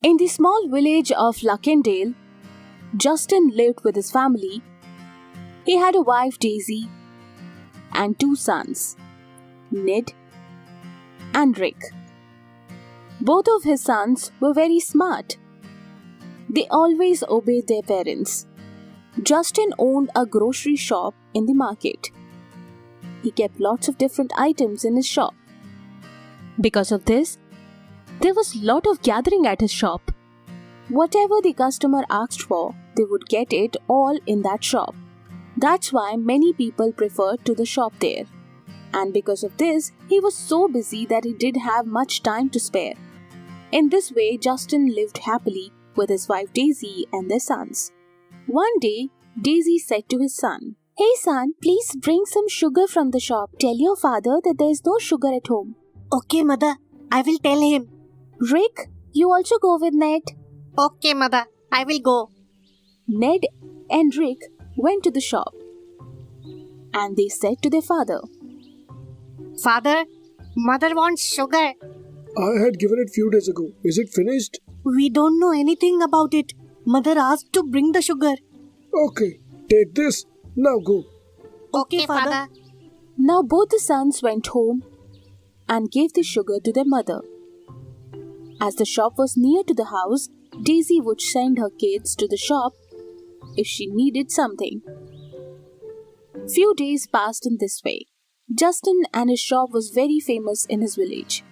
In the small village of Luckendale, Justin lived with his family. He had a wife, Daisy, and two sons, Ned and Rick. Both of his sons were very smart. They always obeyed their parents. Justin owned a grocery shop in the market. He kept lots of different items in his shop. Because of this, there was a lot of gathering at his shop. Whatever the customer asked for, they would get it all in that shop. That's why many people preferred to the shop there. And because of this, he was so busy that he didn't have much time to spare. In this way, Justin lived happily with his wife Daisy and their sons. One day, Daisy said to his son, "Hey son, please bring some sugar from the shop. Tell your father that there is no sugar at home." Okay, mother. I will tell him. Rick, you also go with Ned. Okay, mother. I will go. Ned and Rick went to the shop and they said to their father, Father, mother wants sugar. I had given it few days ago. Is it finished? We don't know anything about it. Mother asked to bring the sugar. Okay, take this. Now go. Okay, father. Now both the sons went home and gave the sugar to their mother. As the shop was near to the house, Daisy would send her kids to the shop if she needed something. Few days passed in this way. Justin and his shop was very famous in his village.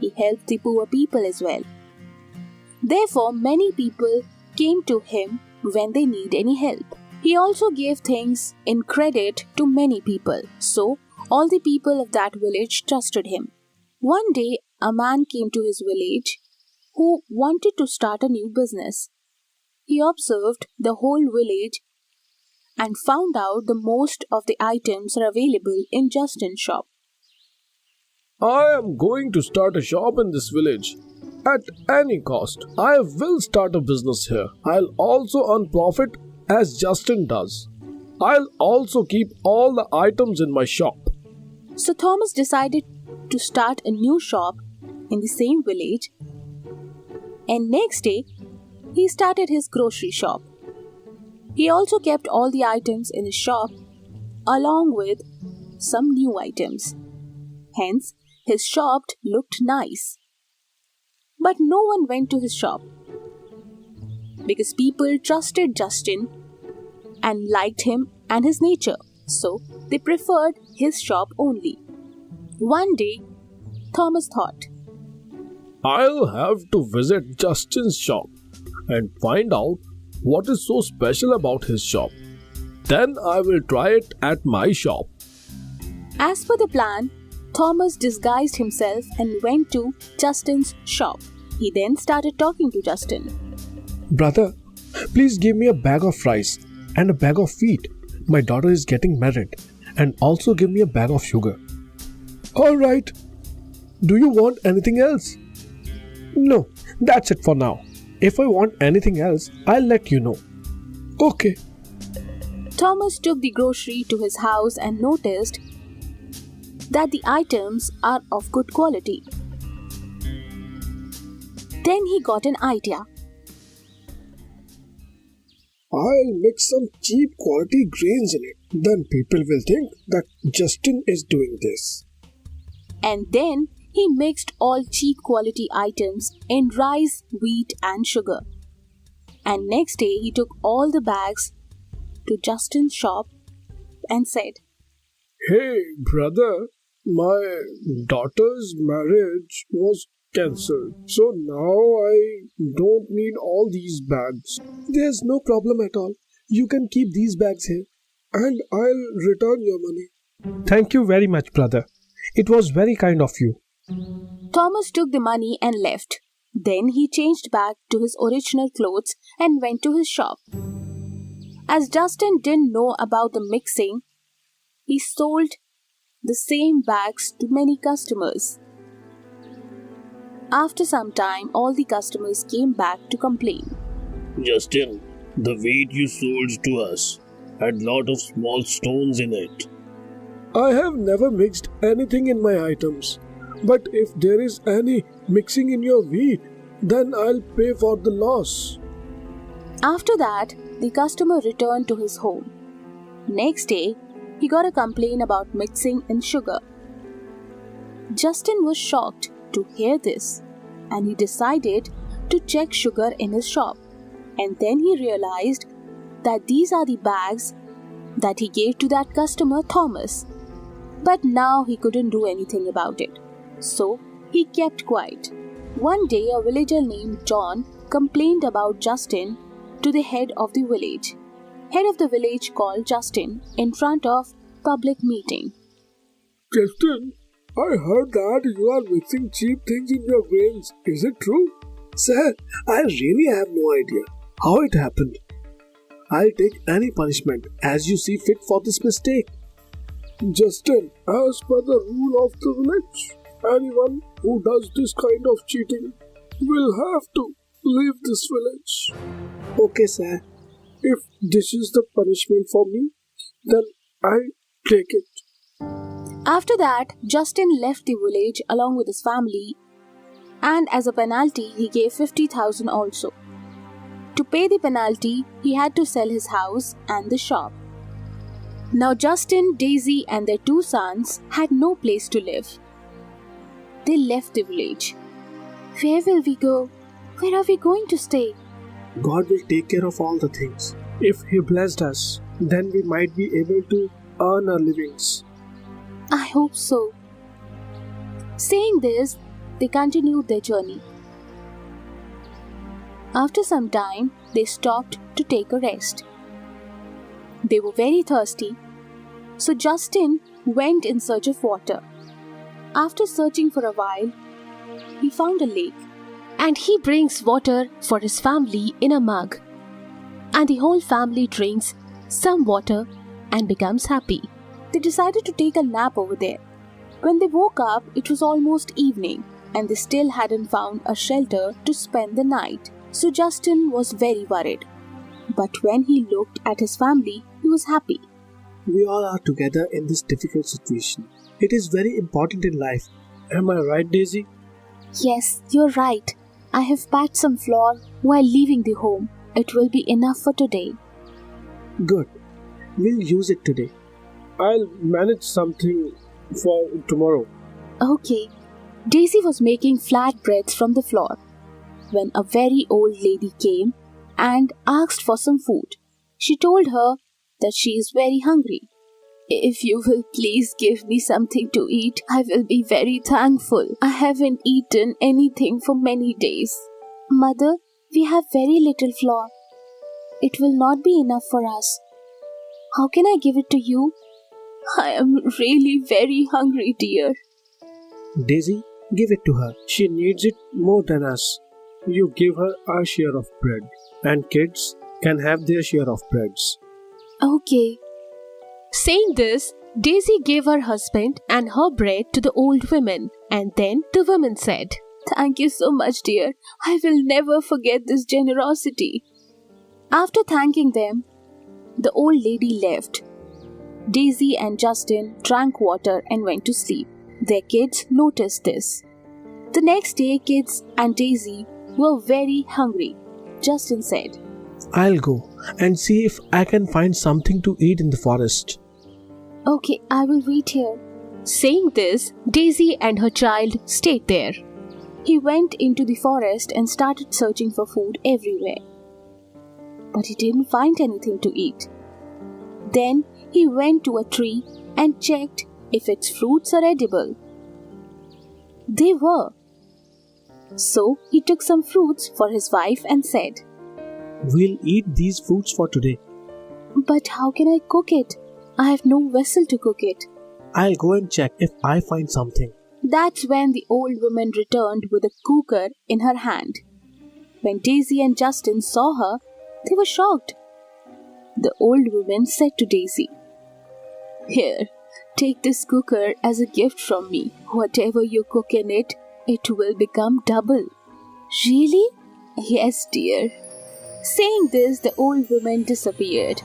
He helped the poor people as well. Therefore, many people came to him when they need any help. He also gave things in credit to many people, so all the people of that village trusted him. One day, a man came to his village who wanted to start a new business. He observed the whole village and found out the most of the items are available in Justin's shop. I am going to start a shop in this village. At any cost, I will start a business here. I'll also earn profit as Justin does. I'll also keep all the items in my shop. So Thomas decided to start a new shop in the same village, and next day he started his grocery shop. He also kept all the items in his shop along with some new items. Hence, his shop looked nice. But no one went to his shop because people trusted Justin and liked him and his nature, so they preferred his shop only. One day, Thomas thought, I'll have to visit Justin's shop and find out what is so special about his shop. Then I will try it at my shop. As per the plan, Thomas disguised himself and went to Justin's shop. He then started talking to Justin. Brother, please give me a bag of rice and a bag of wheat. My daughter is getting married. And also give me a bag of sugar. All right. Do you want anything else? No, that's it for now. If I want anything else, I'll let you know. Okay. Thomas took the grocery to his house and noticed that the items are of good quality. Then he got an idea. I'll mix some cheap quality grains in it. Then people will think that Justin is doing this. And then he mixed all cheap quality items in rice, wheat and sugar. And next day he took all the bags to Justin's shop and said, Hey brother, my daughter's marriage was cancelled. So now I don't need all these bags. There's no problem at all. You can keep these bags here and I'll return your money. Thank you very much, brother. It was very kind of you. Thomas took the money and left. Then he changed back to his original clothes and went to his shop. As Justin didn't know about the mixing, he sold the same bags to many customers. After some time, all the customers came back to complain. Justin, the wheat you sold to us had lot of small stones in it. I have never mixed anything in my items. But if there is any mixing in your wheat, Then I'll pay for the loss. After that, the customer returned to his home. Next day, he got a complaint about mixing in sugar. Justin was shocked to hear this, and he decided to check sugar in his shop. And then he realized that these are the bags that he gave to that customer, Thomas. But now he couldn't do anything about it. So he kept quiet. One day, a villager named John complained about Justin to the head of the village. Head of the village called Justin in front of public meeting. Justin, I heard that you are mixing cheap things in your grains. Is it true? Sir, I really have no idea how it happened. I'll take any punishment as you see fit for this mistake. Justin, as per the rule of the village, anyone who does this kind of cheating will have to leave this village. Okay, sir. If this is the punishment for me, then I take it. After that, Justin left the village along with his family, and as a penalty, he gave 50,000 also. To pay the penalty, he had to sell his house and the shop. Now Justin, Daisy and their 2 sons had no place to live. They left the village. Where will we go? Where are we going to stay? God will take care of all the things. If He blessed us, then we might be able to earn our livings. I hope so. Saying this, they continued their journey. After some time, they stopped to take a rest. They were very thirsty, so Justin went in search of water. After searching for a while, he found a lake, and he brings water for his family in a mug. And the whole family drinks some water and becomes happy. They decided to take a nap over there. When they woke up, it was almost evening, and they still hadn't found a shelter to spend the night. So Justin was very worried. But when he looked at his family, he was happy. We all are together in this difficult situation. It is very important in life. Am I right, Daisy? Yes, you're right. I have packed some flour while leaving the home. It will be enough for today. Good. We'll use it today. I'll manage something for tomorrow. Okay. Daisy was making flatbreads from the flour when a very old lady came and asked for some food. She told her that she is very hungry. If you will please give me something to eat, I will be very thankful. I haven't eaten anything for many days. Mother, we have very little flour. It will not be enough for us. How can I give it to you? I am really very hungry, dear. Daisy, give it to her. She needs it more than us. You give her our share of bread, and kids can have their share of breads. Okay. Saying this, Daisy gave her husband and her bread to the old woman, and then the woman said, Thank you so much, dear. I will never forget this generosity. After thanking them, the old lady left. Daisy and Justin drank water and went to sleep. Their kids noticed this. The next day, kids and Daisy were very hungry. Justin said, I'll go and see if I can find something to eat in the forest. Okay, I will wait here. Saying this, Daisy and her child stayed there. He went into the forest and started searching for food everywhere. But he didn't find anything to eat. Then he went to a tree and checked if its fruits are edible. They were. So he took some fruits for his wife and said, We'll eat these fruits for today. But how can I cook it? I have no vessel to cook it. I'll go and check if I find something. That's when the old woman returned with a cooker in her hand. When Daisy and Justin saw her, they were shocked. The old woman said to Daisy, Here, take this cooker as a gift from me. Whatever you cook in it, it will become double. Really? Yes, dear. Saying this, the old woman disappeared.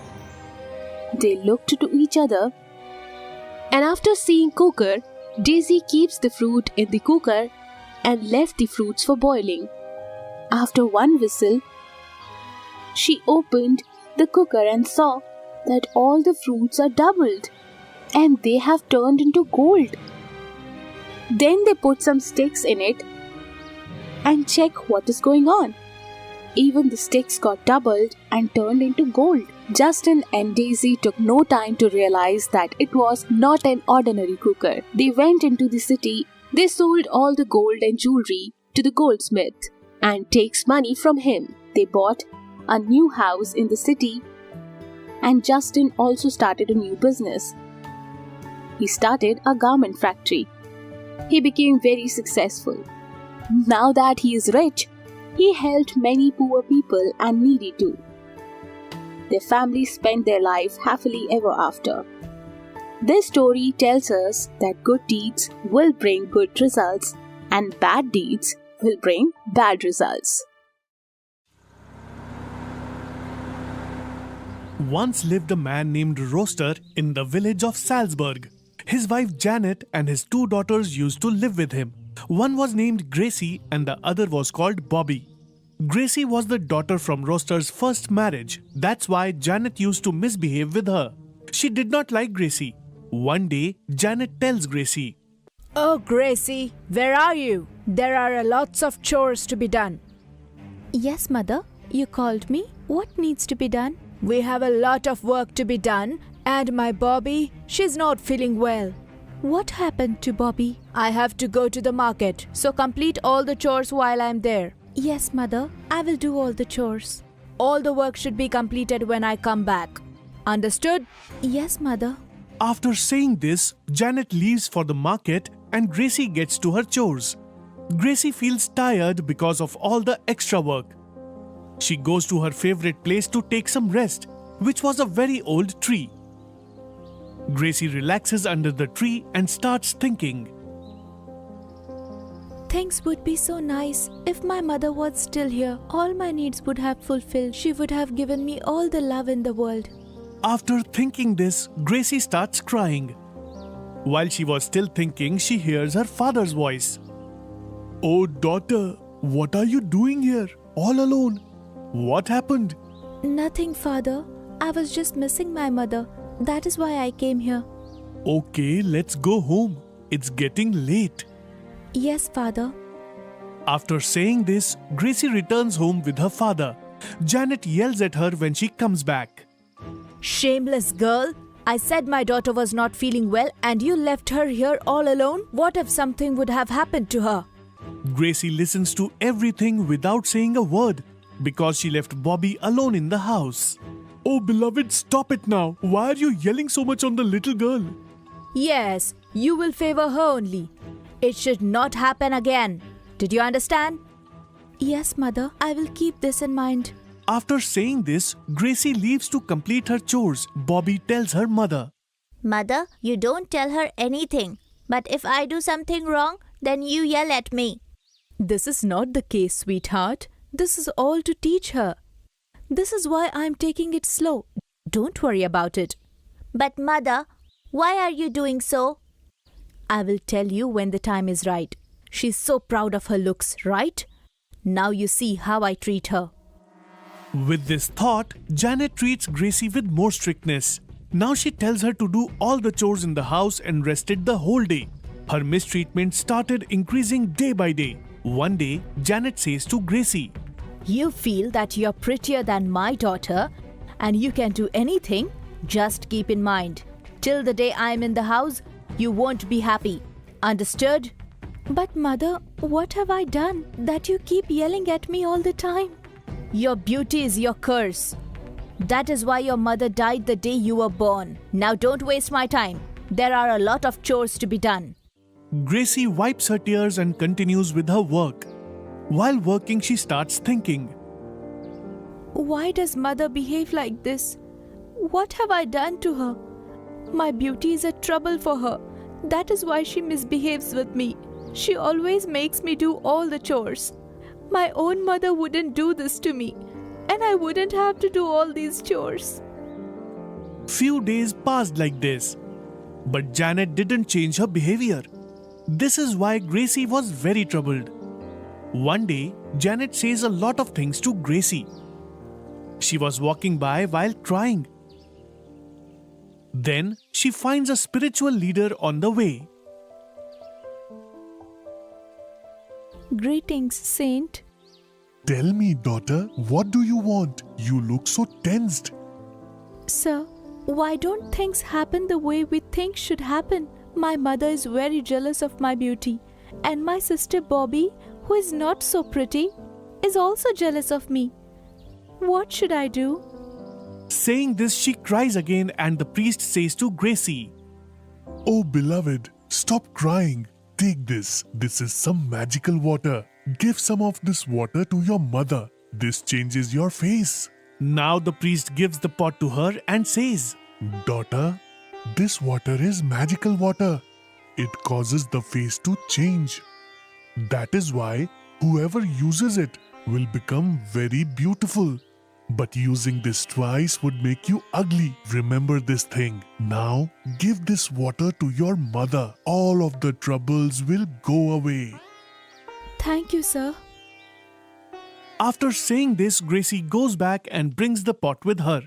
They looked to each other, and after seeing cooker, Daisy keeps the fruit in the cooker and left the fruits for boiling. After one whistle, she opened the cooker and saw that all the fruits are doubled and they have turned into gold. Then they put some sticks in it and check what is going on. Even the sticks got doubled and turned into gold. Justin and Daisy took no time to realize that it was not an ordinary cooker. They went into the city. They sold all the gold and jewelry to the goldsmith and takes money from him. They bought a new house in the city, and Justin also started a new business. He started a garment factory. He became very successful. Now that he is rich, he helped many poor people and needy too. Their families spent their life happily ever after. This story tells us that good deeds will bring good results and bad deeds will bring bad results. Once lived a man named Roaster in the village of Salzburg. His wife Janet and his two daughters used to live with him. One was named Gracie and the other was called Bobby. Gracie was the daughter from Roaster's first marriage. That's why Janet used to misbehave with her. She did not like Gracie. One day, Janet tells Gracie, "Oh, Gracie, where are you? There are lots of chores to be done." "Yes, Mother. You called me. What needs to be done?" "We have a lot of work to be done, and my Bobby, she's not feeling well." "What happened to Bobby?" "I have to go to the market, so complete all the chores while I'm there." "Yes, Mother. I will do all the chores." "All the work should be completed when I come back. Understood?" "Yes, Mother." After saying this, Janet leaves for the market and Gracie gets to her chores. Gracie feels tired because of all the extra work. She goes to her favorite place to take some rest, which was a very old tree. Gracie relaxes under the tree and starts thinking. Things would be so nice if my mother was still here. All my needs would have fulfilled. She would have given me all the love in the world. After thinking this, Gracie starts crying. While she was still thinking, she hears her father's voice. "Oh, daughter, what are you doing here, all alone? What happened?" "Nothing, Father. I was just missing my mother. That is why I came here." "Okay, let's go home. It's getting late." "Yes, Father." After saying this, Gracie returns home with her father. Janet yells at her when she comes back. "Shameless girl! I said my daughter was not feeling well and you left her here all alone? What if something would have happened to her?" Gracie listens to everything without saying a word because she left Bobby alone in the house. "Oh, beloved, stop it now. Why are you yelling so much on the little girl?" "Yes, you will favor her only. It should not happen again. Did you understand?" "Yes, Mother. I will keep this in mind." After saying this, Gracie leaves to complete her chores. Bobby tells her mother, "Mother, you don't tell her anything. But if I do something wrong, then you yell at me." "This is not the case, sweetheart. This is all to teach her. This is why I'm taking it slow. Don't worry about it." "But mother, why are you doing so?" "I will tell you when the time is right. She's so proud of her looks, right? Now you see how I treat her." With this thought, Janet treats Gracie with more strictness. Now she tells her to do all the chores in the house and rested the whole day. Her mistreatment started increasing day by day. One day, Janet says to Gracie, "You feel that you're prettier than my daughter and you can do anything? Just keep in mind, till the day I'm in the house, you won't be happy. Understood?" "But Mother, what have I done that you keep yelling at me all the time?" "Your beauty is your curse. That is why your mother died the day you were born. Now don't waste my time. There are a lot of chores to be done." Gracie wipes her tears and continues with her work. While working, she starts thinking, "Why does Mother behave like this? What have I done to her? My beauty is a trouble for her. That is why she misbehaves with me. She always makes me do all the chores. My own mother wouldn't do this to me, and I wouldn't have to do all these chores." Few days passed like this, but Janet didn't change her behavior. This is why Gracie was very troubled. One day, Janet says a lot of things to Gracie. She was walking by while crying. Then she finds a spiritual leader on the way. Greetings, Saint. Tell me, daughter, what do you want? You look so tensed. Sir, why don't things happen the way we think should happen? My mother is very jealous of my beauty, and my sister Bobby, who is not so pretty, is also jealous of me. What should I do? Saying this, she cries again, and the priest says to Gracie, Oh, beloved, stop crying. Take this. This is some magical water. Give some of this water to your mother. This changes your face. Now the priest gives the pot to her and says, Daughter, this water is magical water. It causes the face to change. That is why whoever uses it will become very beautiful. But using this twice would make you ugly. Remember this thing. Now, give this water to your mother. All of the troubles will go away. Thank you, sir. After saying this, Gracie goes back and brings the pot with her.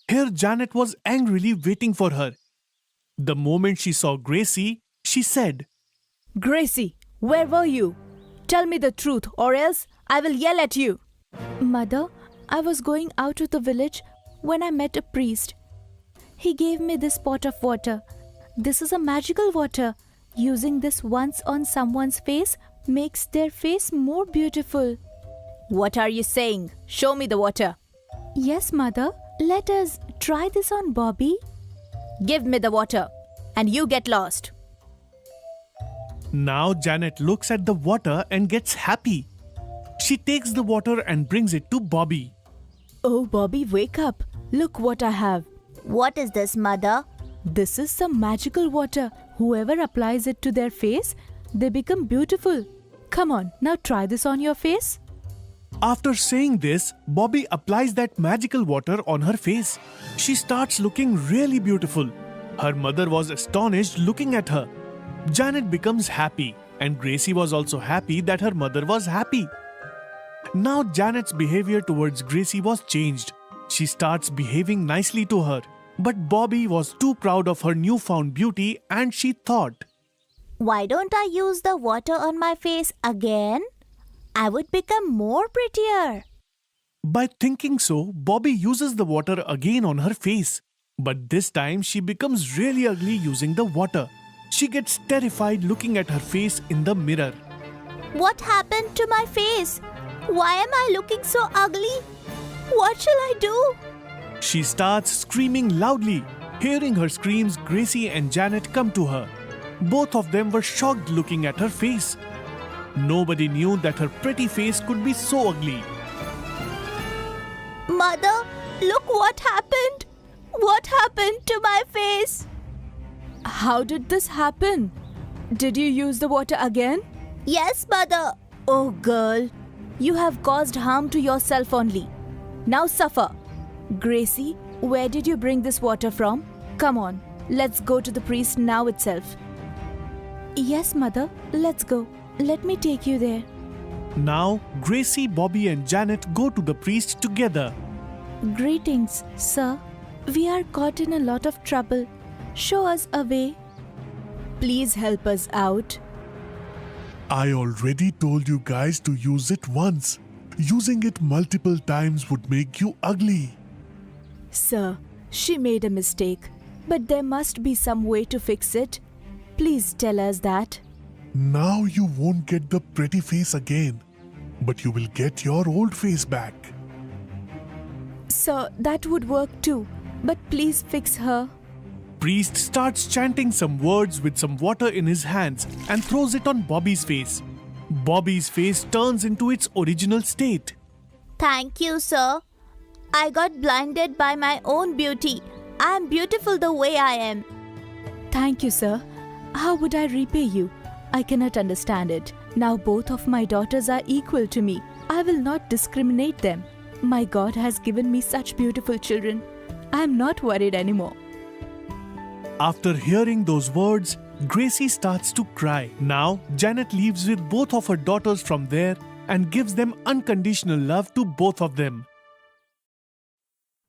Here Janet was angrily waiting for her. The moment she saw Gracie, she said, Gracie, where were you? Tell me the truth, or else I will yell at you. Mother, I was going out of the village when I met a priest. He gave me this pot of water. This is a magical water. Using this once on someone's face makes their face more beautiful. What are you saying? Show me the water. Yes, Mother. Let us try this on Bobby. Give me the water, and you get lost. Now Janet looks at the water and gets happy. She takes the water and brings it to Bobby. Oh, Bobby, wake up. Look what I have. What is this, Mother? This is some magical water. Whoever applies it to their face, they become beautiful. Come on, now try this on your face. After saying this, Bobby applies that magical water on her face. She starts looking really beautiful. Her mother was astonished looking at her. Janet becomes happy, and Gracie was also happy that her mother was happy. Now Janet's behavior towards Gracie was changed. She starts behaving nicely to her. But Bobby was too proud of her newfound beauty, and she thought, Why don't I use the water on my face again? I would become more prettier. By thinking so, Bobby uses the water again on her face. But this time she becomes really ugly using the water. She gets terrified looking at her face in the mirror. What happened to my face? Why am I looking so ugly? What shall I do? She starts screaming loudly. Hearing her screams, Gracie and Janet come to her. Both of them were shocked looking at her face. Nobody knew that her pretty face could be so ugly. Mother, look what happened. What happened to my face? How did this happen? Did you use the water again? Yes, Mother. Oh, girl, you have caused harm to yourself only. Now suffer. Gracie, where did you bring this water from? Come on, let's go to the priest now itself. Yes, Mother, let's go. Let me take you there. Now, Gracie, Bobby and Janet go to the priest together. Greetings, sir. We are caught in a lot of trouble. Show us a way. Please help us out. I already told you guys to use it once. Using it multiple times would make you ugly. Sir, she made a mistake, but there must be some way to fix it. Please tell us that. Now you won't get the pretty face again, but you will get your old face back. Sir, that would work too, but please fix her. Priest starts chanting some words with some water in his hands and throws it on Bobby's face. Bobby's face turns into its original state. Thank you, sir. I got blinded by my own beauty. I am beautiful the way I am. Thank you, sir. How would I repay you? I cannot understand it. Now both of my daughters are equal to me. I will not discriminate them. My God has given me such beautiful children. I am not worried anymore. After hearing those words, Gracie starts to cry. Now, Janet leaves with both of her daughters from there and gives them unconditional love to both of them.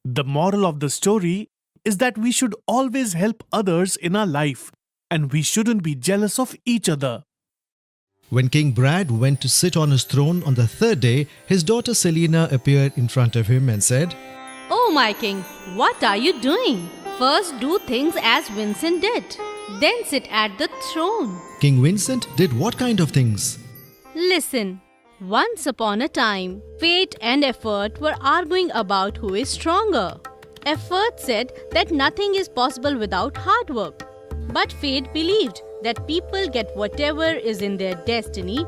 The moral of the story is that we should always help others in our life and we shouldn't be jealous of each other. When King Brad went to sit on his throne on the third day, his daughter Selena appeared in front of him and said, "Oh my king, what are you doing? First do things as Vincent did. Then sit at the throne." King Vincent did what kind of things? Listen. Once upon a time, Fate and Effort were arguing about who is stronger. Effort said that nothing is possible without hard work. But Fate believed that people get whatever is in their destiny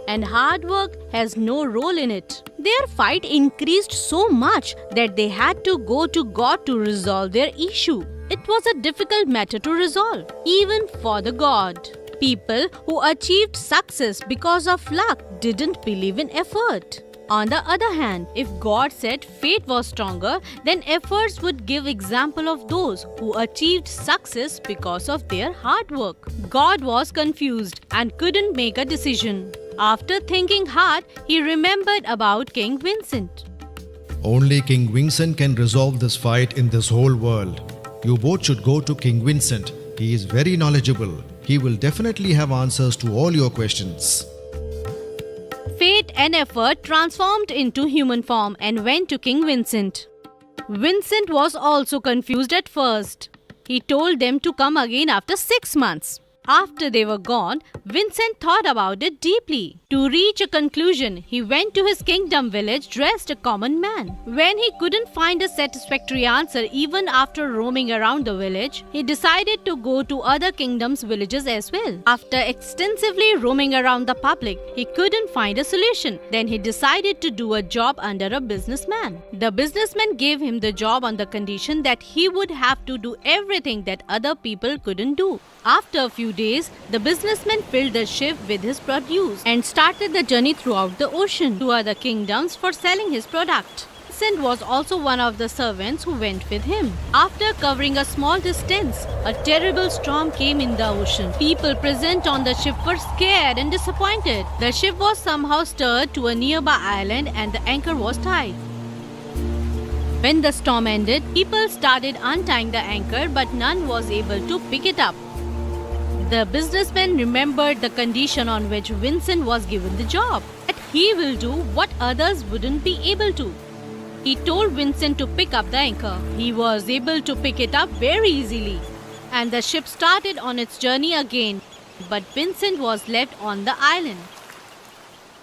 and hard work has no role in it. Their fight increased so much that they had to go to God to resolve their issue. It was a difficult matter to resolve, even for the God. People who achieved success because of luck didn't believe in effort. On the other hand, if God said fate was stronger, then efforts would give example of those who achieved success because of their hard work. God was confused and couldn't make a decision. After thinking hard, he remembered about King Vincent. Only King Vincent can resolve this fight in this whole world. You both should go to King Vincent. He is very knowledgeable. He will definitely have answers to all your questions. Fate and Effort transformed into human form and went to King Vincent. Vincent was also confused at first. He told them to come again after 6 months. After they were gone, Vincent thought about it deeply. To reach a conclusion, he went to his kingdom village dressed a common man. When he couldn't find a satisfactory answer even after roaming around the village, he decided to go to other kingdoms' villages as well. After extensively roaming around the public, he couldn't find a solution. Then he decided to do a job under a businessman. The businessman gave him the job on the condition that he would have to do everything that other people couldn't do. After a few days, the businessman filled the ship with his produce and started the journey throughout the ocean to other kingdoms for selling his product. Vincent was also one of the servants who went with him. After covering a small distance, a terrible storm came in the ocean. People present on the ship were scared and disappointed. The ship was somehow steered to a nearby island and the anchor was tied. When the storm ended, people started untying the anchor, but none was able to pick it up. The businessman remembered the condition on which Vincent was given the job, that he will do what others wouldn't be able to. He told Vincent to pick up the anchor. He was able to pick it up very easily, and the ship started on its journey again, but Vincent was left on the island.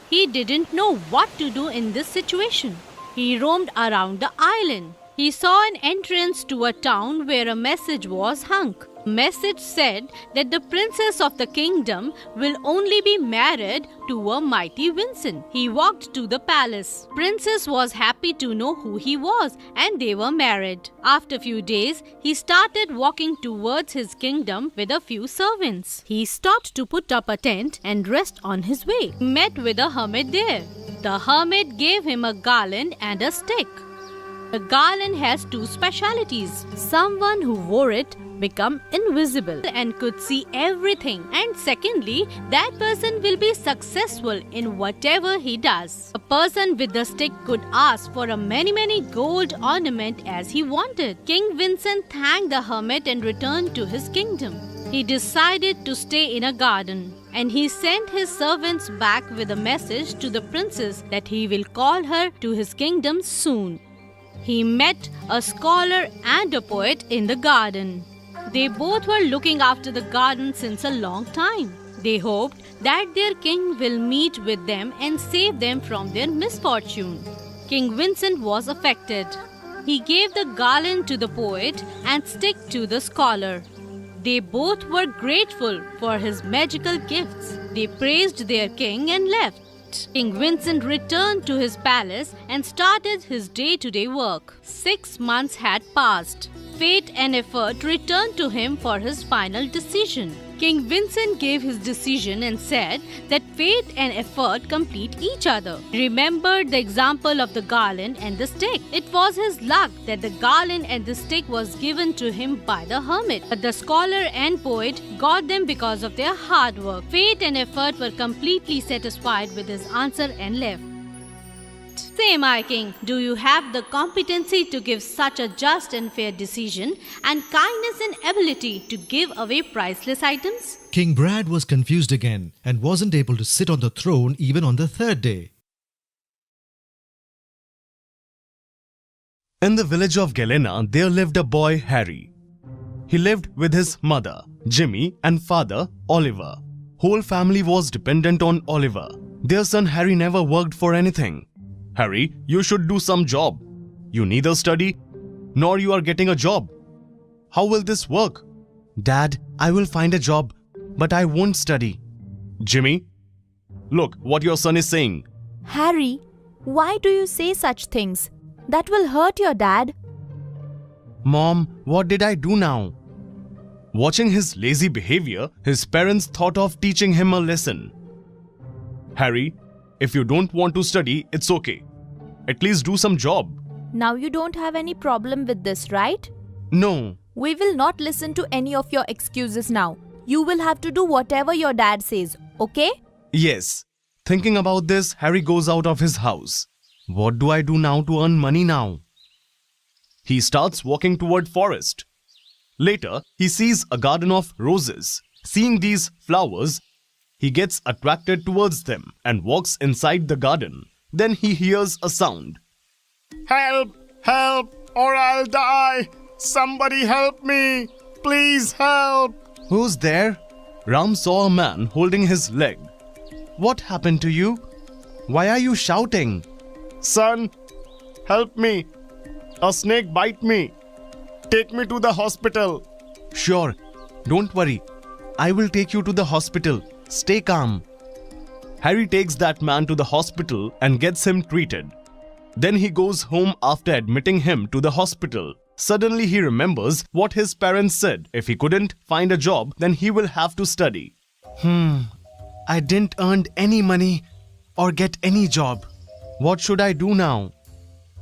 He didn't know what to do in this situation. He roamed around the island. He saw an entrance to a town where a message was hung. The message said that the princess of the kingdom will only be married to a mighty Vincent. He walked to the palace. Princess was happy to know who he was and they were married. After a few days, he started walking towards his kingdom with a few servants. He stopped to put up a tent and rest on his way. He met with a hermit there. The hermit gave him a garland and a stick. The garland has two specialities. Someone who wore it become invisible and could see everything. And secondly, that person will be successful in whatever he does. A person with the stick could ask for a many gold ornament as he wanted. King Vincent thanked the hermit and returned to his kingdom. He decided to stay in a garden, and he sent his servants back with a message to the princess that he will call her to his kingdom soon. He met a scholar and a poet in the garden. They both were looking after the garden since a long time. They hoped that their king will meet with them and save them from their misfortune. King Vincent was affected. He gave the garland to the poet and stick to the scholar. They both were grateful for his magical gifts. They praised their king and left. King Vincent returned to his palace and started his day-to-day work. 6 months had passed. Fate and Effort returned to him for his final decision. King Vincent gave his decision and said that fate and effort complete each other. He remembered the example of the garland and the stick. It was his luck that the garland and the stick was given to him by the hermit, but the scholar and poet got them because of their hard work. Fate and effort were completely satisfied with his answer and left. Say, my king, do you have the competency to give such a just and fair decision, and kindness and ability to give away priceless items? King Brad was confused again and wasn't able to sit on the throne even on the third day. In the village of Galena, there lived a boy, Harry. He lived with his mother, Jimmy, and father, Oliver. Whole family was dependent on Oliver. Their son Harry never worked for anything. Harry, you should do some job. You neither study, nor you are getting a job. How will this work? Dad, I will find a job, but I won't study. Jimmy, look what your son is saying. Harry, why do you say such things? That will hurt your dad. Mom, what did I do now? Watching his lazy behavior, his parents thought of teaching him a lesson. Harry, if you don't want to study, it's okay. At least do some job. Now you don't have any problem with this, right? No. We will not listen to any of your excuses now. You will have to do whatever your dad says, okay? Yes. Thinking about this, Harry goes out of his house. What do I do now to earn money now? He starts walking toward forest. Later, he sees a garden of roses. Seeing these flowers, he gets attracted towards them and walks inside the garden. Then he hears a sound. Help! Help! Or I'll die! Somebody help me! Please help! Who's there? Ram saw a man holding his leg. What happened to you? Why are you shouting? Son, help me! A snake bite me! Take me to the hospital! Sure, don't worry. I will take you to the hospital. Stay calm. Harry takes that man to the hospital and gets him treated. Then he goes home after admitting him to the hospital. Suddenly he remembers what his parents said. If he couldn't find a job, then he will have to study. I didn't earn any money or get any job. What should I do now?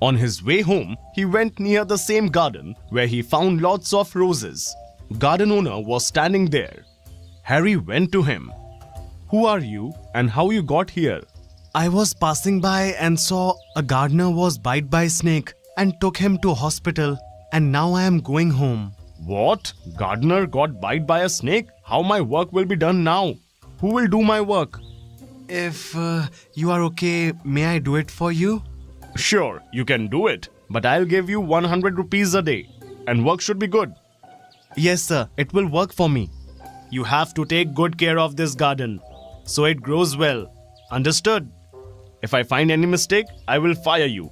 On his way home, he went near the same garden where he found lots of roses. Garden owner was standing there. Harry went to him. Who are you and how you got here? I was passing by and saw a gardener was bitten by a snake and took him to hospital, and now I am going home. What? Gardener got bitten by a snake? How my work will be done now? Who will do my work? If you are okay, may I do it for you? Sure, you can do it, but I'll give you 100 rupees a day, and work should be good. Yes, sir, it will work for me. You have to take good care of this garden, so it grows well. Understood? If I find any mistake, I will fire you.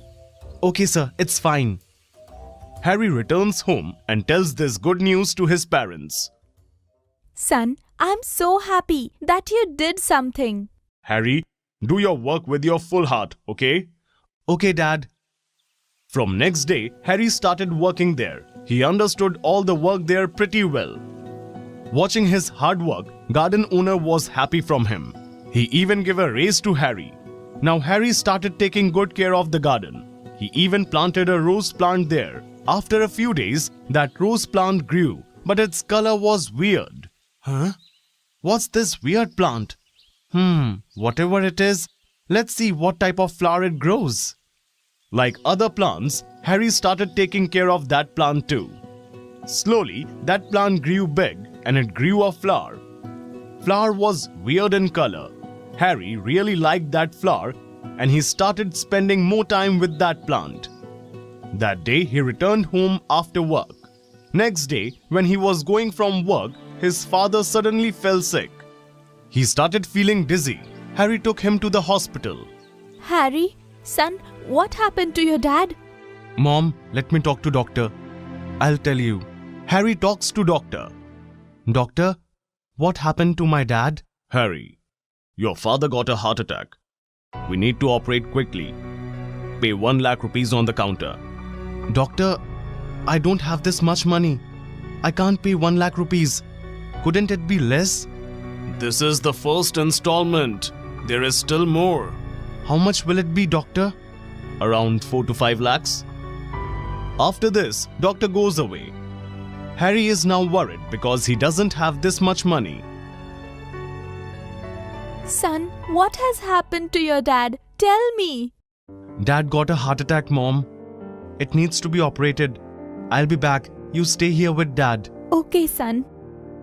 Okay, sir, it's fine. Harry returns home and tells this good news to his parents. Son, I'm so happy that you did something. Harry, do your work with your full heart, okay? Okay, Dad. From next day, Harry started working there. He understood all the work there pretty well. Watching his hard work, garden owner was happy from him. He even gave a raise to Harry. Now Harry started taking good care of the garden. He even planted a rose plant there. After a few days, that rose plant grew, but its color was weird. Huh? What's this weird plant? Whatever it is, let's see what type of flower it grows. Like other plants, Harry started taking care of that plant too. Slowly, that plant grew big and it grew a flower. Flower was weird in color. Harry really liked that flower and he started spending more time with that plant. That day, he returned home after work. Next day, when he was going from work, his father suddenly fell sick. He started feeling dizzy. Harry took him to the hospital. Harry, son, what happened to your dad? Mom, let me talk to doctor. I'll tell you. Harry talks to doctor. Doctor, what happened to my dad? Harry, your father got a heart attack. We need to operate quickly. Pay 1 lakh rupees on the counter. Doctor, I don't have this much money. I can't pay 1 lakh rupees. Couldn't it be less? This is the first installment. There is still more. How much will it be, doctor? Around 4 to 5 lakhs. After this, doctor goes away. Harry is now worried because he doesn't have this much money. Son, what has happened to your dad? Tell me. Dad got a heart attack, Mom. It needs to be operated. I'll be back. You stay here with Dad. Okay, son.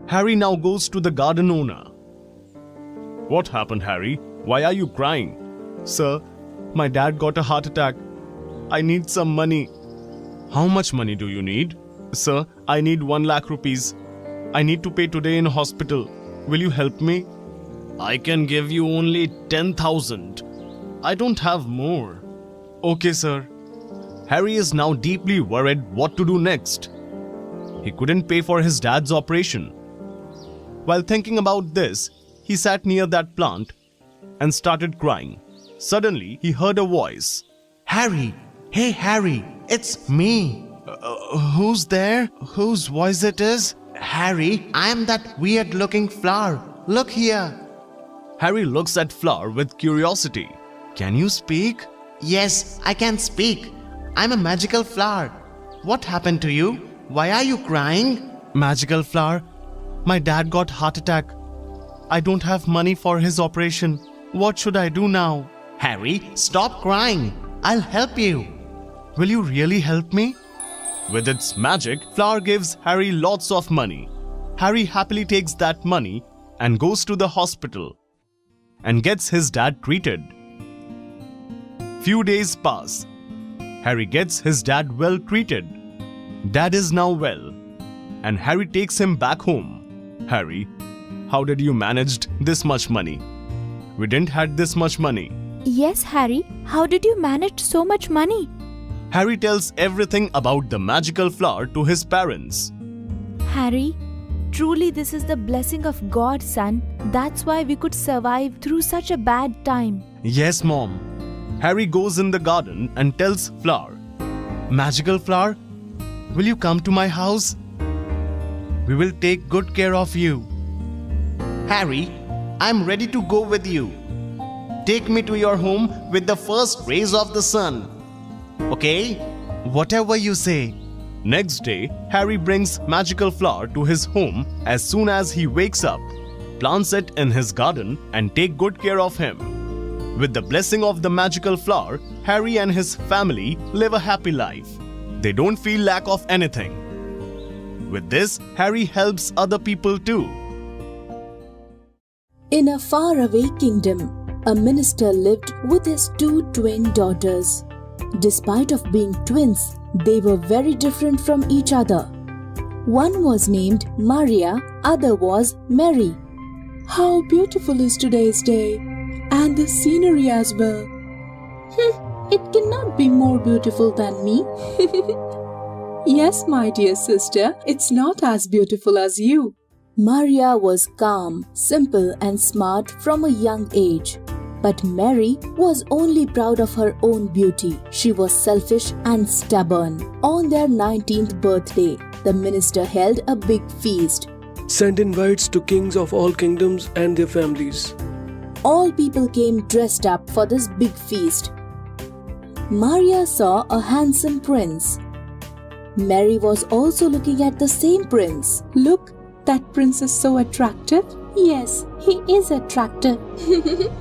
Harry now goes to the garden owner. What happened, Harry? Why are you crying? Sir, my dad got a heart attack. I need some money. How much money do you need? Sir, I need 1 lakh rupees. I need to pay today in hospital. Will you help me? I can give you only 10,000. I don't have more. Okay, sir. Harry is now deeply worried what to do next. He couldn't pay for his dad's operation. While thinking about this, he sat near that plant and started crying. Suddenly, he heard a voice. Harry! Hey, Harry! It's me! Who's there? Whose voice it is? Harry, I am that weird-looking flower. Look here! Harry looks at Flower with curiosity. Can you speak? Yes, I can speak. I'm a magical flower. What happened to you? Why are you crying? Magical Flower, my dad got heart attack. I don't have money for his operation. What should I do now? Harry, stop crying. I'll help you. Will you really help me? With its magic, Flower gives Harry lots of money. Harry happily takes that money and goes to the hospital and gets his dad treated. Few days pass. Harry gets his dad well treated. Dad is now well, and Harry takes him back home. Harry, how did you manage this much money? We didn't had this much money. Yes, Harry. How did you manage so much money? Harry tells everything about the magical flower to his parents. Harry, truly this is the blessing of God, son. That's why we could survive through such a bad time. Yes, Mom. Harry goes in the garden and tells Flower, Magical Flower, will you come to my house? We will take good care of you. Harry, I'm ready to go with you. Take me to your home with the first rays of the sun. Okay? Whatever you say. Next day, Harry brings Magical Flower to his home as soon as he wakes up, plants it in his garden and take good care of him. With the blessing of the Magical Flower, Harry and his family live a happy life. They don't feel lack of anything. With this, Harry helps other people too. In a faraway kingdom, a minister lived with his 2 twin daughters. Despite of being twins, they were very different from each other. One was named Maria, other was Mary. How beautiful is today's day, and the scenery as well. It cannot be more beautiful than me. Yes, my dear sister, it's not as beautiful as you. Maria was calm, simple and smart from a young age. But Mary was only proud of her own beauty. She was selfish and stubborn. On their 19th birthday, the minister held a big feast. Sent invites to kings of all kingdoms and their families. All people came dressed up for this big feast. Maria saw a handsome prince. Mary was also looking at the same prince. Look, that prince is so attractive. Yes, he is attractive.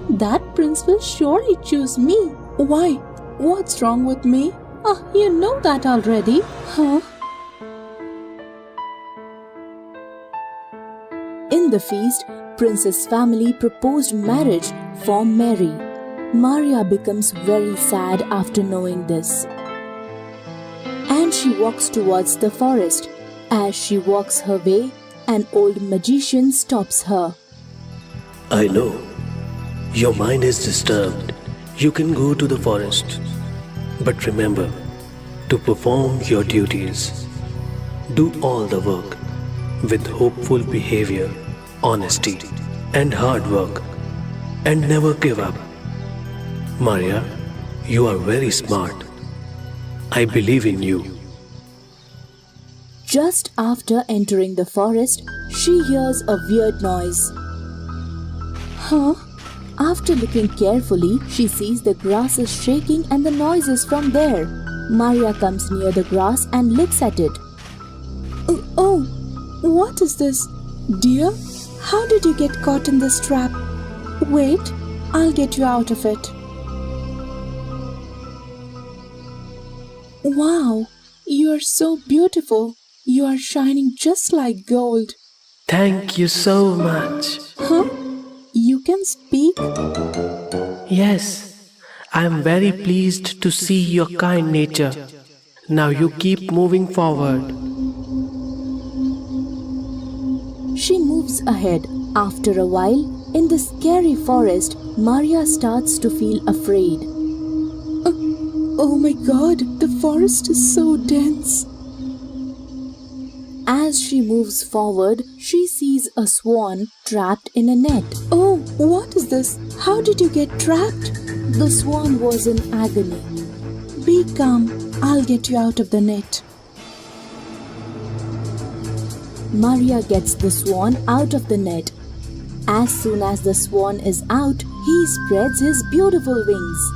That prince will surely choose me. Why? What's wrong with me? Oh, you know that already. Huh? In the feast, Prince's family proposed marriage for Mary. Maria becomes very sad after knowing this. And she walks towards the forest. As she walks her way, an old magician stops her. I know. Your mind is disturbed. You can go to the forest. But remember to perform your duties. Do all the work with hopeful behavior, honesty, and hard work. And never give up. Maria, you are very smart. I believe in you. Just after entering the forest, she hears a weird noise. Huh? After looking carefully, she sees the grass is shaking and the noise is from there. Maria comes near the grass and looks at it. Oh, what is this? Dear, how did you get caught in this trap? Wait, I'll get you out of it. Wow, you are so beautiful. You are shining just like gold. Thank you so much. Huh? You can speak? Yes, I am very pleased to see your kind nature. Now you keep moving forward. She moves ahead. After a while, in the scary forest, Maria starts to feel afraid. Oh my god, the forest is so dense. As she moves forward, she sees a swan trapped in a net. Oh, what is this? How did you get trapped? The swan was in agony. Be calm, I'll get you out of the net. Maria gets the swan out of the net. As soon as the swan is out, he spreads his beautiful wings.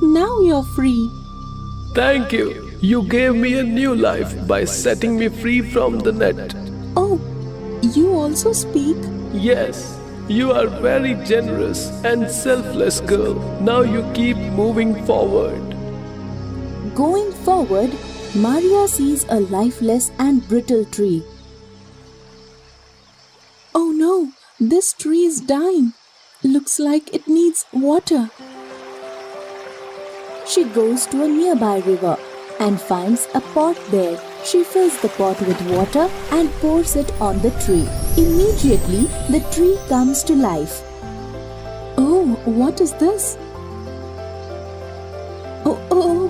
Now you're free. Thank you. You gave me a new life by setting me free from the net. Oh, you also speak? Yes, you are very generous and selfless girl. Now you keep moving forward. Going forward, Maria sees a lifeless and brittle tree. Oh no, this tree is dying. Looks like it needs water. She goes to a nearby river and finds a pot there. She fills the pot with water and pours it on the tree. Immediately, the tree comes to life. Oh, what is this? Oh,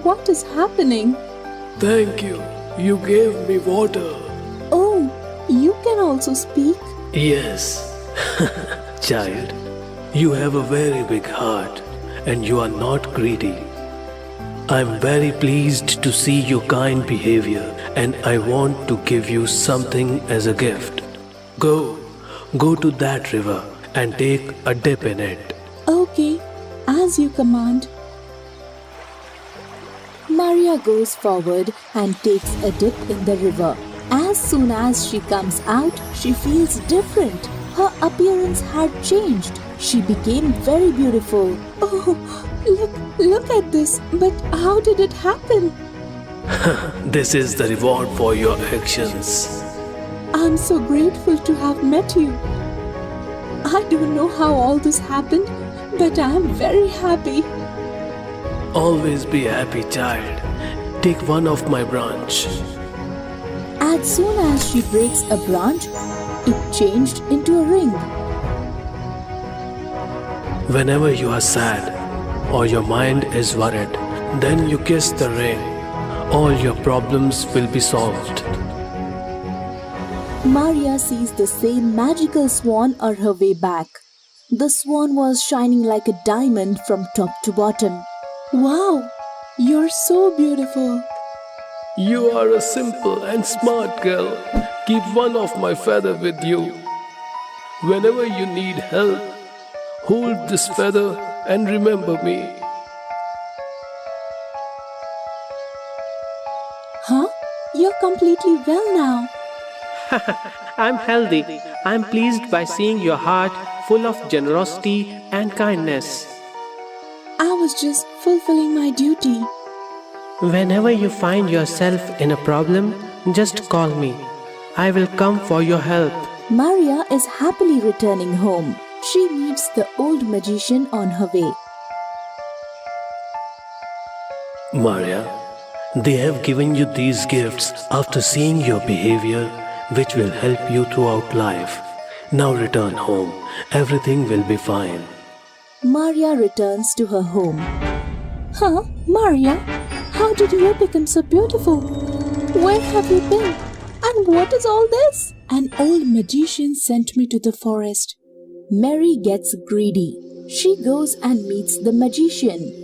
what is happening? Thank you. You gave me water. Oh, you can also speak? Yes. Child, you have a very big heart and you are not greedy. I am very pleased to see your kind behavior and I want to give you something as a gift. Go to that river and take a dip in it. Okay, as you command. Maria goes forward and takes a dip in the river. As soon as she comes out, she feels different. Her appearance had changed. She became very beautiful. Oh, look at this. But how did it happen? This is the reward for your actions. I'm so grateful to have met you. I don't know how all this happened, but I'm very happy. Always be happy, child. Take one of my branch. As soon as she breaks a branch, it changed into a ring. Whenever you are sad or your mind is worried, then you kiss the ring. All your problems will be solved. Maria sees the same magical swan on her way back. The swan was shining like a diamond from top to bottom. Wow, you're so beautiful. You are a simple and smart girl. Keep one of my feather with you. Whenever you need help, hold this feather and remember me. Huh? You're completely well now. I'm healthy. I'm pleased by seeing your heart full of generosity and kindness. I was just fulfilling my duty. Whenever you find yourself in a problem, just call me. I will come for your help. Maria is happily returning home. She meets the old magician on her way. Maria, they have given you these gifts after seeing your behavior, which will help you throughout life. Now return home. Everything will be fine. Maria returns to her home. Huh? Maria? How did you become so beautiful? Where have you been? And what is all this? An old magician sent me to the forest. Mary gets greedy. She goes and meets the magician.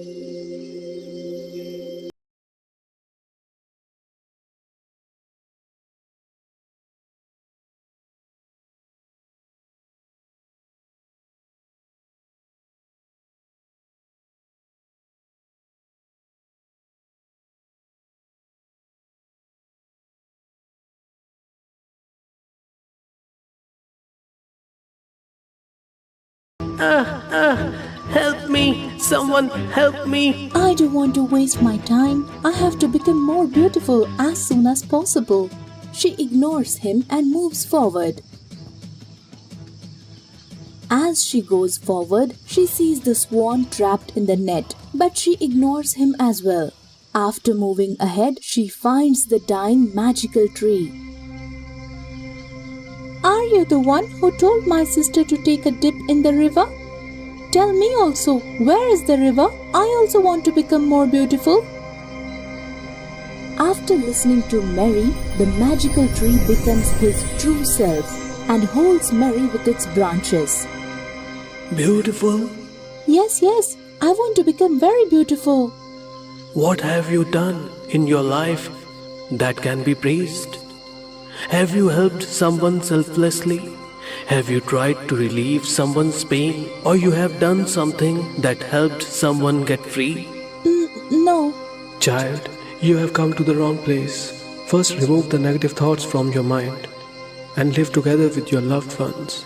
Help me! Someone help me! I don't want to waste my time. I have to become more beautiful as soon as possible. She ignores him and moves forward. As she goes forward, she sees the swan trapped in the net, but she ignores him as well. After moving ahead, she finds the dying magical tree. Are you the one who told my sister to take a dip in the river? Tell me also, where is the river? I also want to become more beautiful. After listening to Mary, the magical tree becomes his true self and holds Mary with its branches. Beautiful? Yes, I want to become very beautiful. What have you done in your life that can be praised? Have you helped someone selflessly? Have you tried to relieve someone's pain? Or you have done something that helped someone get free? No. Child, you have come to the wrong place. First, remove the negative thoughts from your mind and live together with your loved ones.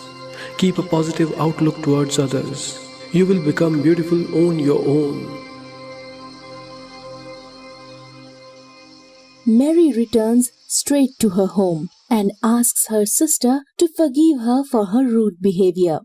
Keep a positive outlook towards others. You will become beautiful on your own. Mary returns straight to her home and asks her sister to forgive her for her rude behavior.